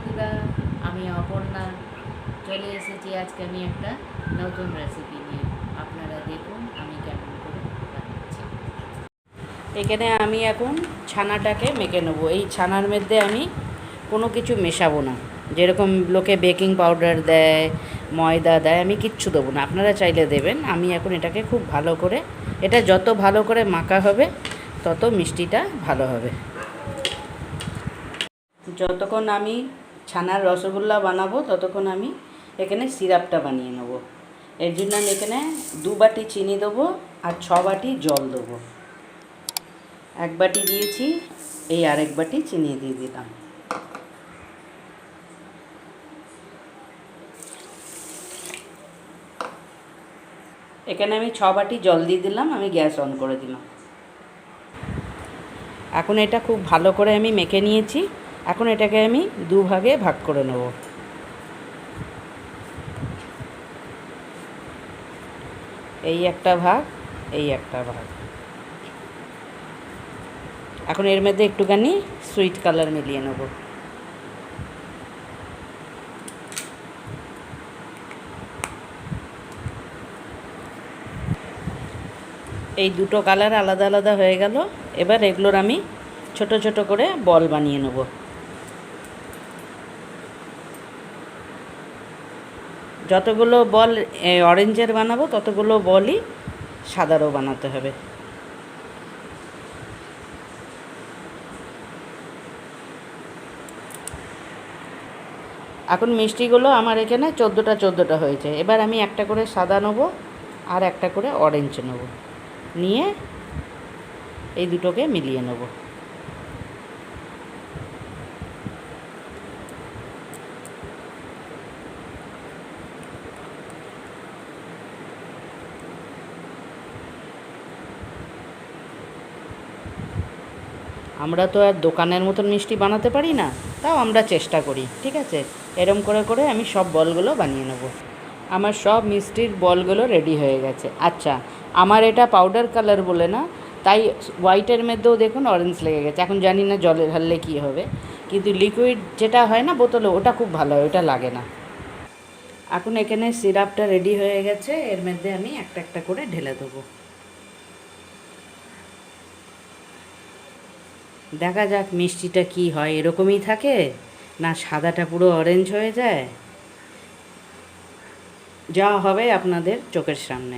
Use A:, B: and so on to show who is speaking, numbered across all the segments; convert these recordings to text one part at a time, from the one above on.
A: বন্ধুরা, আমি অপর্ণা চলে এসেছি আজকে আমি একটা নতুন রেসিপি নিয়ে। আপনারা দেখুন আমি কেমন করে বানাচ্ছি। এখানে আমি এখন ছানাটাকে মেখে নেব। এই ছানার মধ্যে আমি কোনো কিছু মেশাবো না। যেরকম লোকে বেকিং পাউডার দেয়, ময়দা দেয়, আমি কিচ্ছু দেবো না। আপনারা চাইলে দেবেন। আমি এখন এটাকে খুব ভালো করে, এটা যত ভালো করে মাখা হবে তত মিষ্টিটা ভালো হবে। যতক্ষণ আমি ছানার রসগোল্লা বানাবো ততক্ষণ আমি এখানে সিরাপটা বানিয়ে নেব। এর জন্য আমি এখানে 2 বাটি চিনি দেবো আর 6 বাটি জল দেবো। 1 বাটি দিয়েছি, এই আরেক বাটি চিনি দিয়ে দিলাম। এখানে আমি 6 বাটি জল দিয়ে দিলাম। আমি গ্যাস অন করে দিলাম। এখন এটা খুব ভালো করে আমি মেখে নিয়েছি। এখন এটাকে আমি 2 ভাগে ভাগ করে নেব। এই একটা ভাগ, এই একটা ভাগ। এখন এর মধ্যে একটুখানি সুইট কালার মিলিয়ে নেব। এই দুটো কালার আলাদা আলাদা হয়ে গেল। এবার এগুলোর আমি ছোট ছোট করে বল বানিয়ে নেব। যতগুলো বল অরেঞ্জের বানাবো ততগুলো বলই সাদারও বানাতে হবে। এখন মিষ্টিগুলো আমার এখানে 14টা হয়েছে। এবার আমি একটা করে সাদা নেব আর একটা করে অরেঞ্জ নেব, নিয়ে এই দুটোকে মিলিয়ে নেব। আমরা তো আর দোকানের মতন মিষ্টি বানাতে পারি না, তাও আমরা চেষ্টা করি। ঠিক আছে, এরম করে করে আমি সব বলগুলো বানিয়ে নেব। আমার সব মিষ্টির বলগুলো রেডি হয়ে গেছে। আচ্ছা, আমার এটা পাউডার কালার বলে না, তাই হোয়াইটের মধ্যেও দেখুন অরেঞ্জ লেগে গেছে। এখন জানি না জলে ঢাললে কী হবে, কিন্তু লিকুইড যেটা হয় না বোতলে, ওটা খুব ভালো হয়, ওটা লাগে না। এখন এখানে সিরাপটা রেডি হয়ে গেছে। এর মধ্যে আমি একটা একটা করে ঢেলে দেবো। দেখা যাক মিষ্টিটা কি হয়, এরকমই থাকে না সাদাটা পুরো অরেঞ্জ হয়ে যায়। যা হবে আপনাদের চোখের সামনে।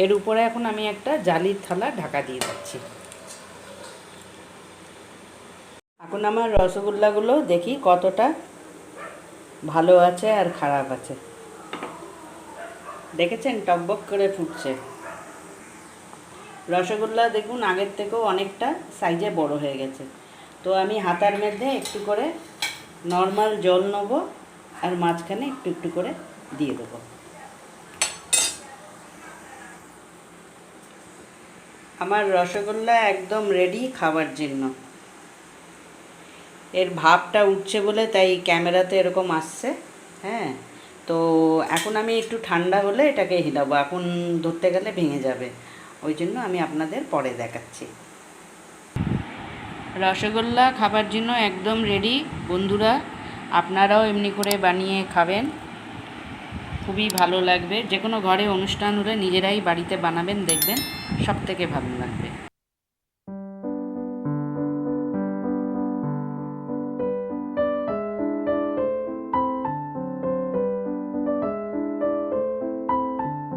A: এর উপরে এখন আমি একটা জালির থালা ঢাকা দিয়ে দিচ্ছি। এখন আমার রসগোল্লাগুলো দেখি কতটা ভালো আছে আর খারাপ আছে। দেখেছেন টকবক করে ফুটছে। রসগোল্লা দেখুন আগের থেকেও অনেকটা সাইজে বড় হয়ে গেছে। তো আমি হাতার মধ্যে একটু করে নর্মাল জল নেব আর মাঝখানে একটু একটু করে দিয়ে দেবো। আমার রসগোল্লা একদম রেডি খাবার জন্য। এর ভাবটা উঠছে বলে তাই ক্যামেরাতে এরকম আসছে। হ্যাঁ, তো এখন আমি একটু ঠান্ডা হলে এটাকে হিলাবো। এখন ধরতে গেলে ভেঙে যাবে, ওই জন্য আমি আপনাদের পরে দেখাচ্ছি। রসগোল্লা খাবার জন্য একদম রেডি বন্ধুরা। আপনারাও এমনি করে বানিয়ে খাবেন, খুবই ভালো লাগবে। যে কোনো ঘরে অনুষ্ঠান হলে নিজেরাই বাড়িতে বানাবেন, দেখবেন সব থেকে ভালো লাগবে।